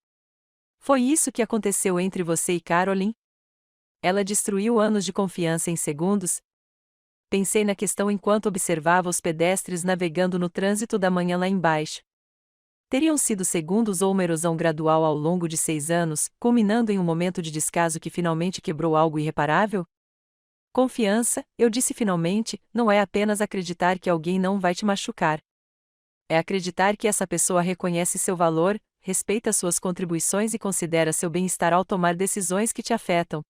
Foi isso que aconteceu entre você e Caroline? Ela destruiu anos de confiança em segundos? Pensei na questão enquanto observava os pedestres navegando no trânsito da manhã lá embaixo. Teriam sido segundos ou uma erosão gradual ao longo de 6 anos, culminando em um momento de descaso que finalmente quebrou algo irreparável? Confiança, eu disse finalmente, não é apenas acreditar que alguém não vai te machucar. É acreditar que essa pessoa reconhece seu valor, respeita suas contribuições e considera seu bem-estar ao tomar decisões que te afetam.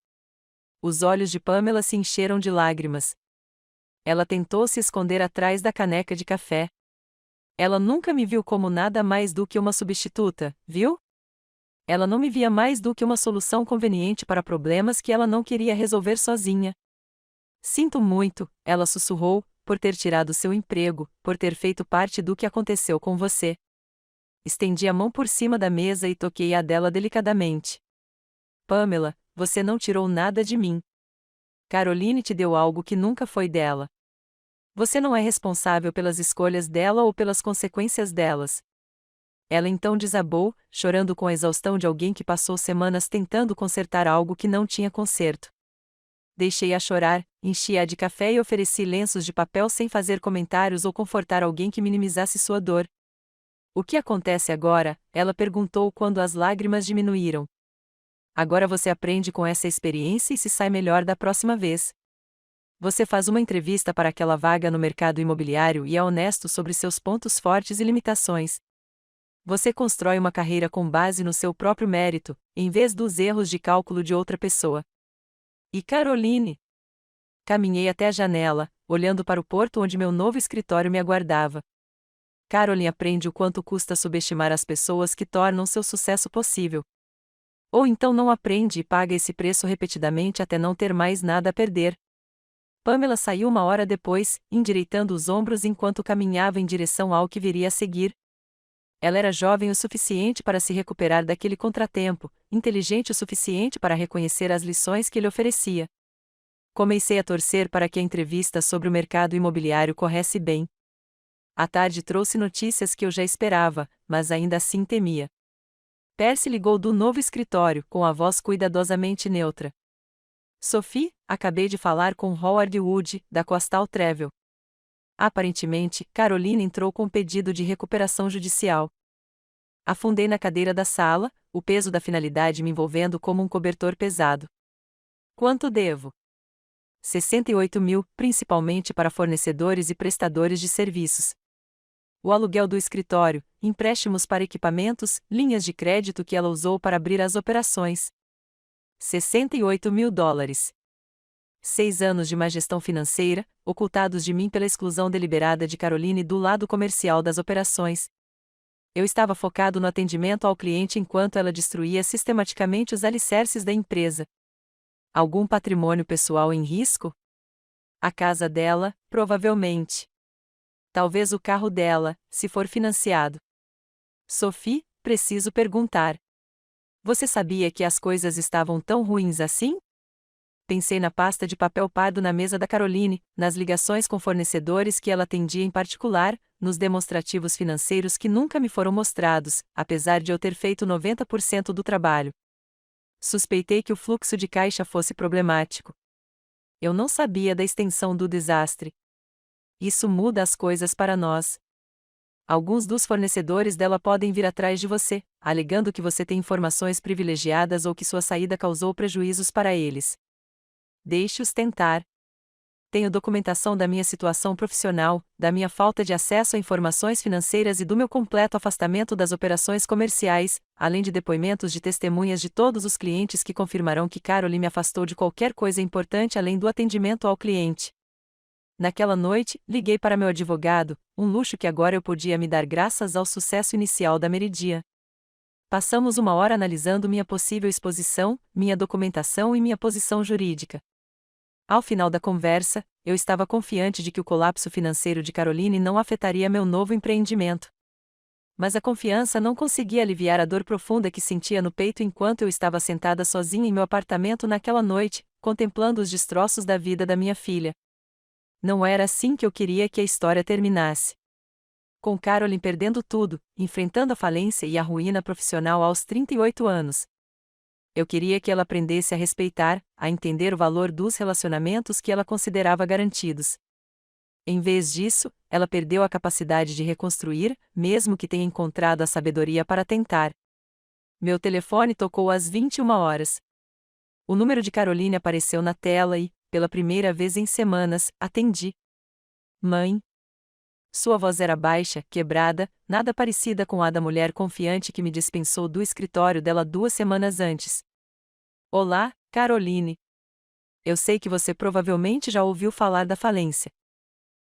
Os olhos de Pamela se encheram de lágrimas. Ela tentou se esconder atrás da caneca de café. Ela nunca me viu como nada mais do que uma substituta, viu? Ela não me via mais do que uma solução conveniente para problemas que ela não queria resolver sozinha. Sinto muito, ela sussurrou, por ter tirado seu emprego, por ter feito parte do que aconteceu com você. Estendi a mão por cima da mesa e toquei a dela delicadamente. Pamela, você não tirou nada de mim. Caroline te deu algo que nunca foi dela. Você não é responsável pelas escolhas dela ou pelas consequências delas. Ela então desabou, chorando com a exaustão de alguém que passou semanas tentando consertar algo que não tinha conserto. Deixei-a chorar, enchi-a de café e ofereci lenços de papel sem fazer comentários ou confortar alguém que minimizasse sua dor. O que acontece agora? Ela perguntou quando as lágrimas diminuíram. Agora você aprende com essa experiência e se sai melhor da próxima vez. Você faz uma entrevista para aquela vaga no mercado imobiliário e é honesto sobre seus pontos fortes e limitações. Você constrói uma carreira com base no seu próprio mérito, em vez dos erros de cálculo de outra pessoa. E Caroline? Caminhei até a janela, olhando para o porto onde meu novo escritório me aguardava. Caroline aprende o quanto custa subestimar as pessoas que tornam seu sucesso possível. Ou então não aprende e paga esse preço repetidamente até não ter mais nada a perder. Pamela saiu uma hora depois, endireitando os ombros enquanto caminhava em direção ao que viria a seguir. Ela era jovem o suficiente para se recuperar daquele contratempo, inteligente o suficiente para reconhecer as lições que ele oferecia. Comecei a torcer para que a entrevista sobre o mercado imobiliário corresse bem. A tarde trouxe notícias que eu já esperava, mas ainda assim temia. Percy ligou do novo escritório, com a voz cuidadosamente neutra. Sophie, acabei de falar com Howard Wood, da Coastal Travel. Aparentemente, Caroline entrou com pedido de recuperação judicial. Afundei na cadeira da sala, o peso da finalidade me envolvendo como um cobertor pesado. Quanto devo? 68 mil, principalmente para fornecedores e prestadores de serviços. O aluguel do escritório, empréstimos para equipamentos, linhas de crédito que ela usou para abrir as operações. 68 mil dólares. 6 anos de má gestão financeira, ocultados de mim pela exclusão deliberada de Caroline do lado comercial das operações. Eu estava focado no atendimento ao cliente enquanto ela destruía sistematicamente os alicerces da empresa. Algum patrimônio pessoal em risco? A casa dela, provavelmente. Talvez o carro dela, se for financiado. Sophie, preciso perguntar. Você sabia que as coisas estavam tão ruins assim? Pensei na pasta de papel pardo na mesa da Caroline, nas ligações com fornecedores que ela atendia em particular, nos demonstrativos financeiros que nunca me foram mostrados, apesar de eu ter feito 90% do trabalho. Suspeitei que o fluxo de caixa fosse problemático. Eu não sabia da extensão do desastre. Isso muda as coisas para nós. Alguns dos fornecedores dela podem vir atrás de você, alegando que você tem informações privilegiadas ou que sua saída causou prejuízos para eles. Deixe-os tentar. Tenho documentação da minha situação profissional, da minha falta de acesso a informações financeiras e do meu completo afastamento das operações comerciais, além de depoimentos de testemunhas de todos os clientes que confirmarão que Caroline me afastou de qualquer coisa importante além do atendimento ao cliente. Naquela noite, liguei para meu advogado, um luxo que agora eu podia me dar graças ao sucesso inicial da Meridian. Passamos 1 hora analisando minha possível exposição, minha documentação e minha posição jurídica. Ao final da conversa, eu estava confiante de que o colapso financeiro de Caroline não afetaria meu novo empreendimento. Mas a confiança não conseguia aliviar a dor profunda que sentia no peito enquanto eu estava sentada sozinha em meu apartamento naquela noite, contemplando os destroços da vida da minha filha. Não era assim que eu queria que a história terminasse. Com Caroline perdendo tudo, enfrentando a falência e a ruína profissional aos 38 anos. Eu queria que ela aprendesse a respeitar, a entender o valor dos relacionamentos que ela considerava garantidos. Em vez disso, ela perdeu a capacidade de reconstruir, mesmo que tenha encontrado a sabedoria para tentar. Meu telefone tocou às 21 horas. O número de Caroline apareceu na tela e, pela primeira vez em semanas, atendi. Mãe. Sua voz era baixa, quebrada, nada parecida com a da mulher confiante que me dispensou do escritório dela 2 semanas antes. Olá, Caroline. Eu sei que você provavelmente já ouviu falar da falência.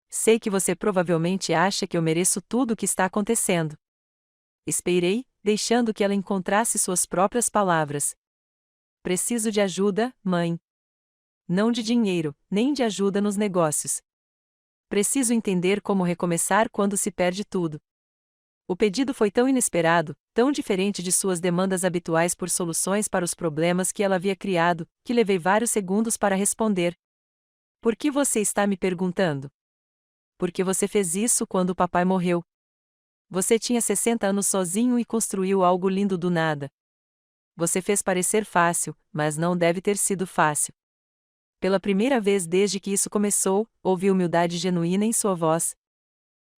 Sei que você provavelmente acha que eu mereço tudo o que está acontecendo. Esperei, deixando que ela encontrasse suas próprias palavras. Preciso de ajuda, mãe. Não de dinheiro, nem de ajuda nos negócios. Preciso entender como recomeçar quando se perde tudo. O pedido foi tão inesperado, tão diferente de suas demandas habituais por soluções para os problemas que ela havia criado, que levei vários segundos para responder. Por que você está me perguntando? Porque você fez isso quando o papai morreu. Você tinha 60 anos sozinho e construiu algo lindo do nada. Você fez parecer fácil, mas não deve ter sido fácil. Pela primeira vez desde que isso começou, ouvi humildade genuína em sua voz.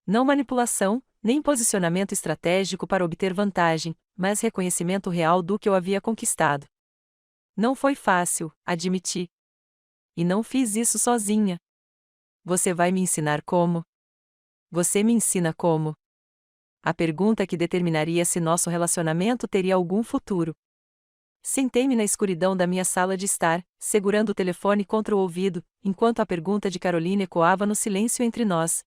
Não manipulação, nem posicionamento estratégico para obter vantagem, mas reconhecimento real do que eu havia conquistado. Não foi fácil, admiti. E não fiz isso sozinha. Você vai me ensinar como? Você me ensina como? A pergunta que determinaria se nosso relacionamento teria algum futuro. Sentei-me na escuridão da minha sala de estar, segurando o telefone contra o ouvido, enquanto a pergunta de Caroline ecoava no silêncio entre nós.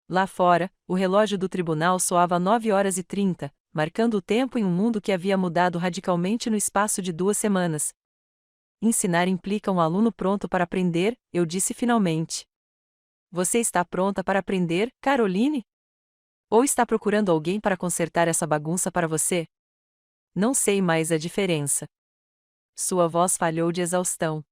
Lá fora, o relógio do tribunal soava 9h30, marcando o tempo em um mundo que havia mudado radicalmente no espaço de 2 semanas. Ensinar implica um aluno pronto para aprender, eu disse finalmente. Você está pronta para aprender, Caroline? Ou está procurando alguém para consertar essa bagunça para você? Não sei mais a diferença. Sua voz falhou de exaustão.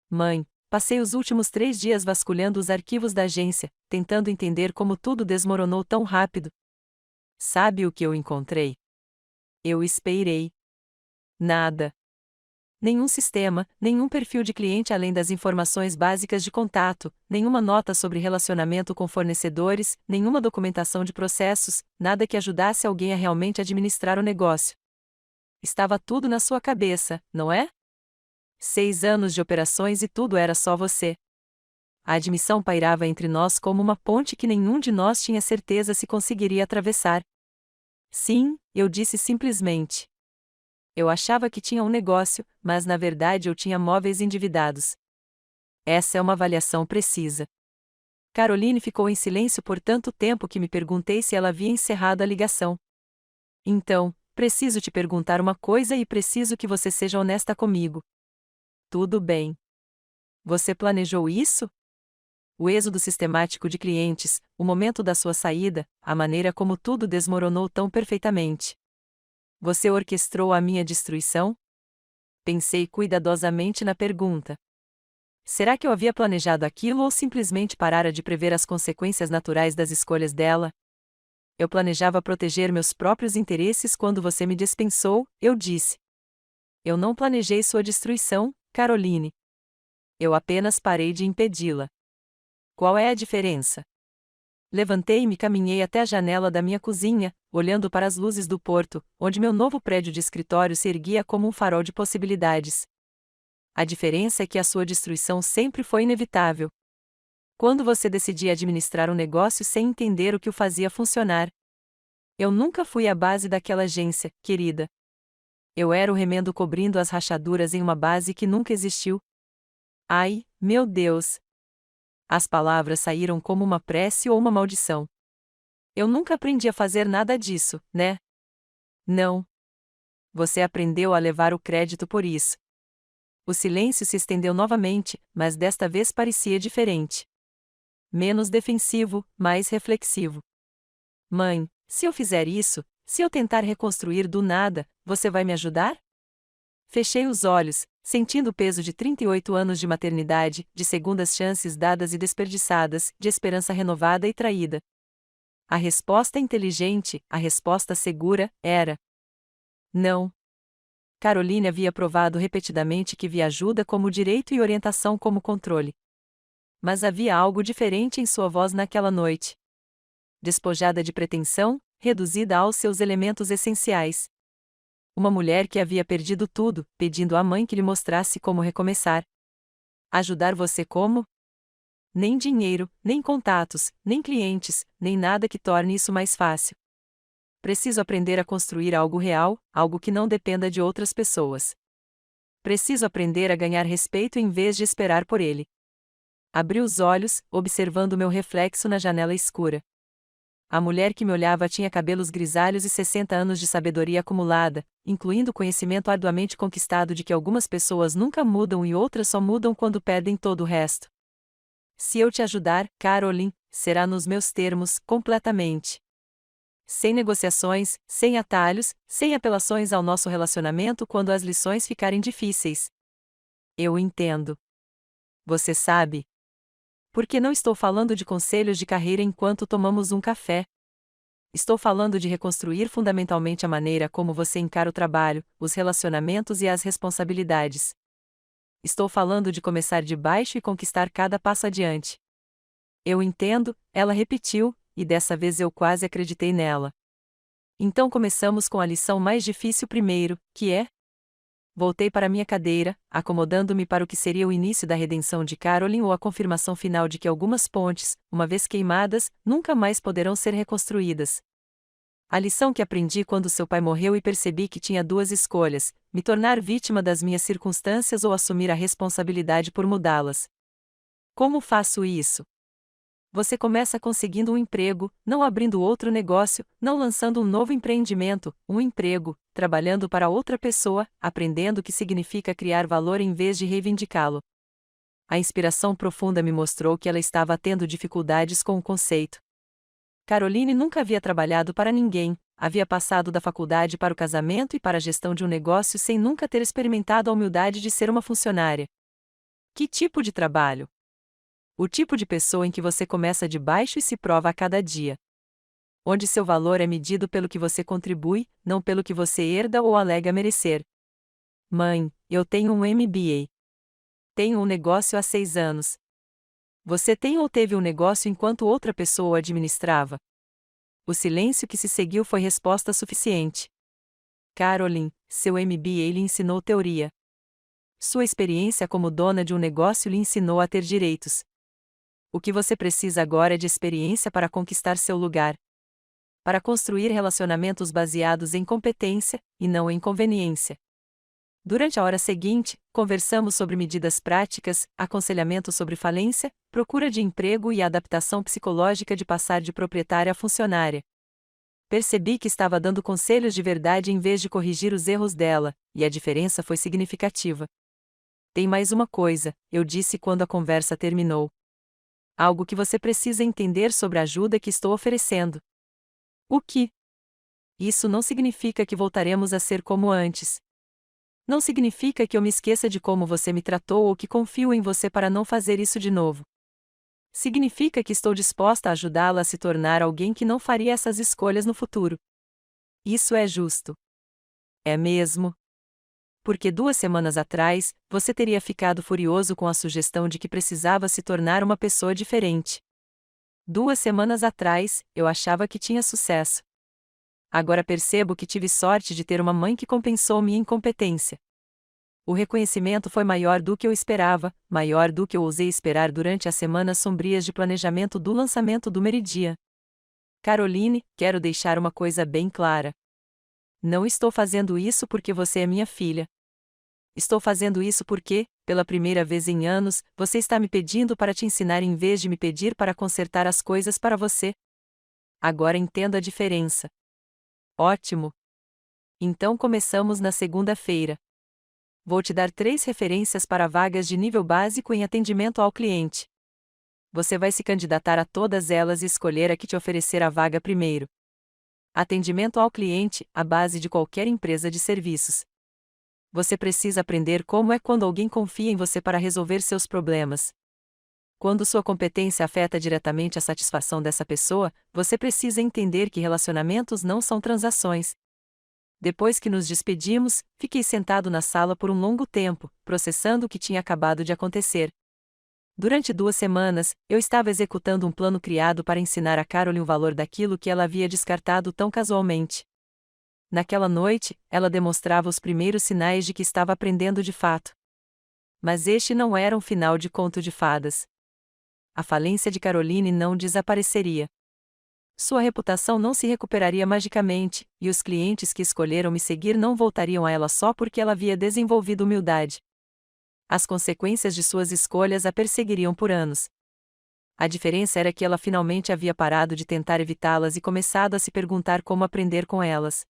Mãe, passei os últimos 3 dias vasculhando os arquivos da agência, tentando entender como tudo desmoronou tão rápido. Sabe o que eu encontrei? Eu esperei. Nada. Nenhum sistema, nenhum perfil de cliente além das informações básicas de contato, nenhuma nota sobre relacionamento com fornecedores, nenhuma documentação de processos, nada que ajudasse alguém a realmente administrar o negócio. Estava tudo na sua cabeça, não é? 6 anos de operações e tudo era só você. A admissão pairava entre nós como uma ponte que nenhum de nós tinha certeza se conseguiria atravessar. Sim, eu disse simplesmente. Eu achava que tinha um negócio, mas na verdade eu tinha móveis endividados. Essa é uma avaliação precisa. Caroline ficou em silêncio por tanto tempo que me perguntei se ela havia encerrado a ligação. Então, preciso te perguntar uma coisa e preciso que você seja honesta comigo. Tudo bem. Você planejou isso? O êxodo sistemático de clientes, o momento da sua saída, a maneira como tudo desmoronou tão perfeitamente. Você orquestrou a minha destruição? Pensei cuidadosamente na pergunta. Será que eu havia planejado aquilo ou simplesmente parara de prever as consequências naturais das escolhas dela? Eu planejava proteger meus próprios interesses quando você me dispensou, eu disse. Eu não planejei sua destruição, Caroline. Eu apenas parei de impedi-la. Qual é a diferença? Levantei-me e caminhei até a janela da minha cozinha, olhando para as luzes do porto, onde meu novo prédio de escritório se erguia como um farol de possibilidades. A diferença é que a sua destruição sempre foi inevitável. Quando você decidia administrar um negócio sem entender o que o fazia funcionar. Eu nunca fui a base daquela agência, querida. Eu era o remendo cobrindo as rachaduras em uma base que nunca existiu. Ai, meu Deus! As palavras saíram como uma prece ou uma maldição. Eu nunca aprendi a fazer nada disso, né? Não. Você aprendeu a levar o crédito por isso. O silêncio se estendeu novamente, mas desta vez parecia diferente. Menos defensivo, mais reflexivo. Mãe, se eu fizer isso, se eu tentar reconstruir do nada, você vai me ajudar? Fechei os olhos, sentindo o peso de 38 anos de maternidade, de segundas chances dadas e desperdiçadas, de esperança renovada e traída. A resposta inteligente, a resposta segura, era: não. Caroline havia provado repetidamente que via ajuda como direito e orientação como controle. Mas havia algo diferente em sua voz naquela noite. Despojada de pretensão, reduzida aos seus elementos essenciais. Uma mulher que havia perdido tudo, pedindo à mãe que lhe mostrasse como recomeçar. Ajudar você como? Nem dinheiro, nem contatos, nem clientes, nem nada que torne isso mais fácil. Preciso aprender a construir algo real, algo que não dependa de outras pessoas. Preciso aprender a ganhar respeito em vez de esperar por ele. Abri os olhos, observando meu reflexo na janela escura. A mulher que me olhava tinha cabelos grisalhos e 60 anos de sabedoria acumulada, incluindo o conhecimento arduamente conquistado de que algumas pessoas nunca mudam e outras só mudam quando perdem todo o resto. Se eu te ajudar, Caroline, será nos meus termos, completamente. Sem negociações, sem atalhos, sem apelações ao nosso relacionamento quando as lições ficarem difíceis. Eu entendo. Você sabe? Porque não estou falando de conselhos de carreira enquanto tomamos um café. Estou falando de reconstruir fundamentalmente a maneira como você encara o trabalho, os relacionamentos e as responsabilidades. Estou falando de começar de baixo e conquistar cada passo adiante. Eu entendo, ela repetiu, e dessa vez eu quase acreditei nela. Então começamos com a lição mais difícil primeiro, que é? Voltei para minha cadeira, acomodando-me para o que seria o início da redenção de Caroline ou a confirmação final de que algumas pontes, uma vez queimadas, nunca mais poderão ser reconstruídas. A lição que aprendi quando seu pai morreu e percebi que tinha duas escolhas: me tornar vítima das minhas circunstâncias ou assumir a responsabilidade por mudá-las. Como faço isso? Você começa conseguindo um emprego, não abrindo outro negócio, não lançando um novo empreendimento, um emprego, trabalhando para outra pessoa, aprendendo o que significa criar valor em vez de reivindicá-lo. A inspiração profunda me mostrou que ela estava tendo dificuldades com o conceito. Caroline nunca havia trabalhado para ninguém, havia passado da faculdade para o casamento e para a gestão de um negócio sem nunca ter experimentado a humildade de ser uma funcionária. Que tipo de trabalho? O tipo de pessoa em que você começa de baixo e se prova a cada dia. Onde seu valor é medido pelo que você contribui, não pelo que você herda ou alega merecer. Mãe, eu tenho um MBA. Tenho um negócio há 6 anos. Você tem ou teve um negócio enquanto outra pessoa o administrava? O silêncio que se seguiu foi resposta suficiente. Caroline, seu MBA lhe ensinou teoria. Sua experiência como dona de um negócio lhe ensinou a ter direitos. O que você precisa agora é de experiência para conquistar seu lugar. Para construir relacionamentos baseados em competência, e não em conveniência. Durante a hora seguinte, conversamos sobre medidas práticas, aconselhamento sobre falência, procura de emprego e adaptação psicológica de passar de proprietária a funcionária. Percebi que estava dando conselhos de verdade em vez de corrigir os erros dela, e a diferença foi significativa. Tem mais uma coisa, eu disse quando a conversa terminou. Algo que você precisa entender sobre a ajuda que estou oferecendo. O que? Isso não significa que voltaremos a ser como antes. Não significa que eu me esqueça de como você me tratou ou que confio em você para não fazer isso de novo. Significa que estou disposta a ajudá-la a se tornar alguém que não faria essas escolhas no futuro. Isso é justo. É mesmo? Porque 2 semanas atrás, você teria ficado furioso com a sugestão de que precisava se tornar uma pessoa diferente. 2 semanas atrás, eu achava que tinha sucesso. Agora percebo que tive sorte de ter uma mãe que compensou minha incompetência. O reconhecimento foi maior do que eu esperava, maior do que eu ousei esperar durante as semanas sombrias de planejamento do lançamento do Meridian. Caroline, quero deixar uma coisa bem clara. Não estou fazendo isso porque você é minha filha. Estou fazendo isso porque, pela primeira vez em anos, você está me pedindo para te ensinar em vez de me pedir para consertar as coisas para você. Agora entendo a diferença. Ótimo! Então começamos na segunda-feira. Vou te dar 3 referências para vagas de nível básico em atendimento ao cliente. Você vai se candidatar a todas elas e escolher a que te oferecer a vaga primeiro. Atendimento ao cliente, a base de qualquer empresa de serviços. Você precisa aprender como é quando alguém confia em você para resolver seus problemas. Quando sua competência afeta diretamente a satisfação dessa pessoa, você precisa entender que relacionamentos não são transações. Depois que nos despedimos, fiquei sentado na sala por um longo tempo, processando o que tinha acabado de acontecer. Durante 2 semanas, eu estava executando um plano criado para ensinar a Caroline o valor daquilo que ela havia descartado tão casualmente. Naquela noite, ela demonstrava os primeiros sinais de que estava aprendendo de fato. Mas este não era um final de conto de fadas. A falência de Caroline não desapareceria. Sua reputação não se recuperaria magicamente, e os clientes que escolheram me seguir não voltariam a ela só porque ela havia desenvolvido humildade. As consequências de suas escolhas a perseguiriam por anos. A diferença era que ela finalmente havia parado de tentar evitá-las e começado a se perguntar como aprender com elas.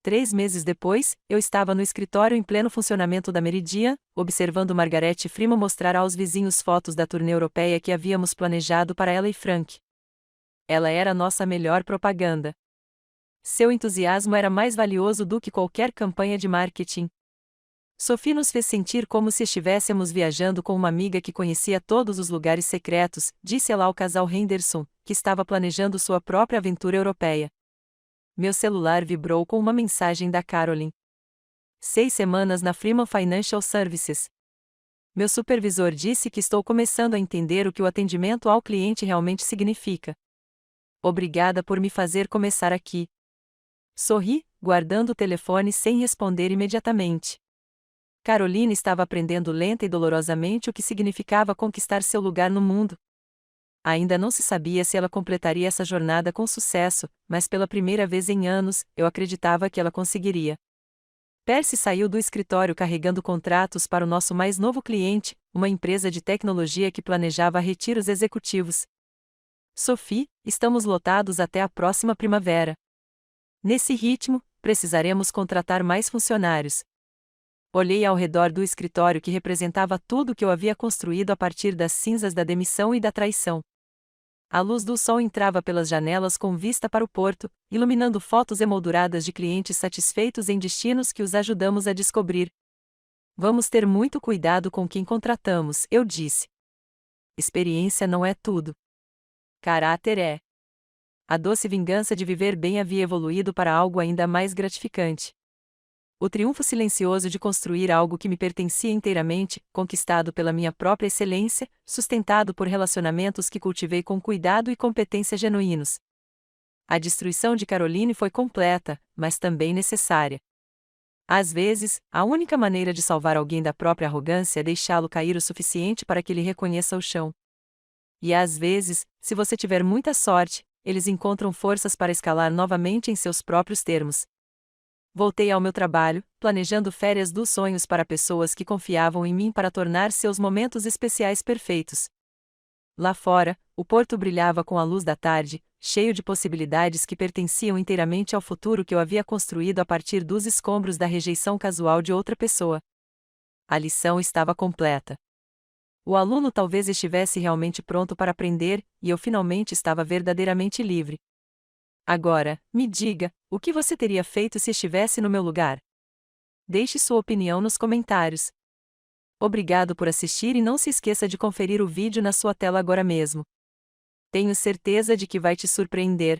3 meses depois, eu estava no escritório em pleno funcionamento da Meridian, observando Margaret Freeman mostrar aos vizinhos fotos da turnê europeia que havíamos planejado para ela e Frank. Ela era nossa melhor propaganda. Seu entusiasmo era mais valioso do que qualquer campanha de marketing. Sophie nos fez sentir como se estivéssemos viajando com uma amiga que conhecia todos os lugares secretos, disse ela ao casal Henderson, que estava planejando sua própria aventura europeia. Meu celular vibrou com uma mensagem da Caroline. 6 semanas na Freeman Financial Services. Meu supervisor disse que estou começando a entender o que o atendimento ao cliente realmente significa. Obrigada por me fazer começar aqui. Sorri, guardando o telefone sem responder imediatamente. Caroline estava aprendendo lenta e dolorosamente o que significava conquistar seu lugar no mundo. Ainda não se sabia se ela completaria essa jornada com sucesso, mas pela primeira vez em anos, eu acreditava que ela conseguiria. Percy saiu do escritório carregando contratos para o nosso mais novo cliente, uma empresa de tecnologia que planejava retiros executivos. Sophie, estamos lotados até a próxima primavera. Nesse ritmo, precisaremos contratar mais funcionários. Olhei ao redor do escritório que representava tudo o que eu havia construído a partir das cinzas da demissão e da traição. A luz do sol entrava pelas janelas com vista para o porto, iluminando fotos emolduradas de clientes satisfeitos em destinos que os ajudamos a descobrir. Vamos ter muito cuidado com quem contratamos, eu disse. Experiência não é tudo. Caráter é. A doce vingança de viver bem havia evoluído para algo ainda mais gratificante. O triunfo silencioso de construir algo que me pertencia inteiramente, conquistado pela minha própria excelência, sustentado por relacionamentos que cultivei com cuidado e competência genuínos. A destruição de Caroline foi completa, mas também necessária. Às vezes, a única maneira de salvar alguém da própria arrogância é deixá-lo cair o suficiente para que ele reconheça o chão. E às vezes, se você tiver muita sorte, eles encontram forças para escalar novamente em seus próprios termos. Voltei ao meu trabalho, planejando férias dos sonhos para pessoas que confiavam em mim para tornar seus momentos especiais perfeitos. Lá fora, o porto brilhava com a luz da tarde, cheio de possibilidades que pertenciam inteiramente ao futuro que eu havia construído a partir dos escombros da rejeição casual de outra pessoa. A lição estava completa. O aluno talvez estivesse realmente pronto para aprender, e eu finalmente estava verdadeiramente livre. Agora, me diga, o que você teria feito se estivesse no meu lugar? Deixe sua opinião nos comentários. Obrigado por assistir e não se esqueça de conferir o vídeo na sua tela agora mesmo. Tenho certeza de que vai te surpreender.